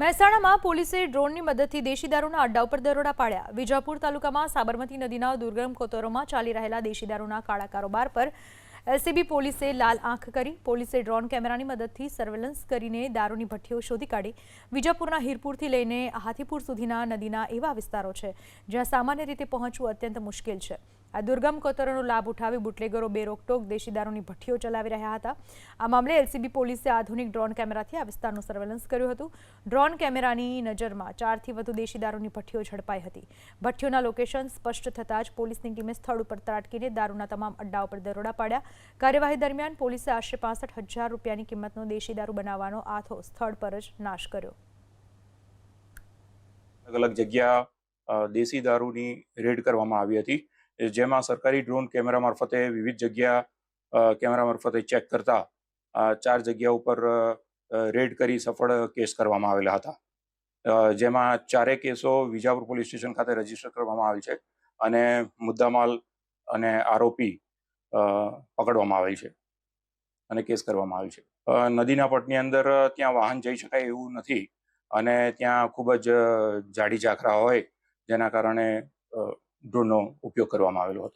મહેસાણામાં પોલીસે ડ્રોનની મદદથી દેશી દારૂના અડ્ડા ઉપર દરોડા પાડ્યા। વિજાપુર તાલુકામાં સાબરમતી નદીના દુર્ગમ કોતરોમાં ચાલી રહેલા દેશી દારૂના કાળા કારોબાર પર એલસીબી પોલીસે લાલ આંખ કરી। પોલીસે ડ્રોન કેમેરાની મદદથી સર્વેલન્સ કરીને દારૂની ભઠ્ઠીઓ શોધી કાઢી। વિજાપુરના હીરપુરથી લઈને હાથીપુર સુધીના નદીના એવા વિસ્તારો છે જ્યાં સામાન્ય રીતે પહોંચવું અત્યંત મુશ્કેલ છે। આ દુર્ગમ કોતરોનો લાભ ઉઠાવી બુટલેગરો બેરોકટોક દેશી દારૂની ભઠ્ઠીઓ ચલાવી રહ્યા હતા। આ મામલે એલસીબી પોલીસે આધુનિક ડ્રોન કેમેરાથી આ વિસ્તારનું સર્વેલન્સ કર્યું હતું। ડ્રોન કેમેરાની નજરમાં 4થી વધુ દેશી દારૂની ભઠ્ઠીઓ ઝડપાઈ હતી। ભઠ્ઠીઓના લોકેશન સ્પષ્ટ થતાં જ પોલીસની ટીમે સ્થળ ઉપર ત્રાટકીને દારૂના તમામ અડ્ડાઓ પર દરોડા પાડ્યા। કાર્યવાહી દરમિયાન પોલીસે આશરે 65,000 રૂપિયાની કિંમતનો દેશી દારૂ બનાવવાનો આથો સ્થળ પર જ નાશ કર્યો। અલગ જગ્યા દેશી દારૂની રેડ કરવામાં આવી હતી, જેમાં સરકારી ડ્રોન કેમેરા મારફતે વિવિધ જગ્યા કેમેરા મારફતે ચેક કરતા 4 જગ્યા ઉપર રેડ કરી સફળ કેસ કરવામાં આવેલા હતા, જેમાં 4 કેસો વિજાપુર પોલીસ સ્ટેશન ખાતે રજીસ્ટર કરવામાં આવેલ છે અને મુદ્દામાલ અને આરોપી પકડવામાં આવેલ છે અને કેસ કરવામાં આવેલ છે। નદીના પટની અંદર ત્યાં વાહન જઈ શકાય એવું નથી અને ત્યાં ખૂબ જ જાડી ઝાખરા હોય, જેના કારણે ડ્રોનનો ઉપયોગ કરવામાં આવેલો હતો।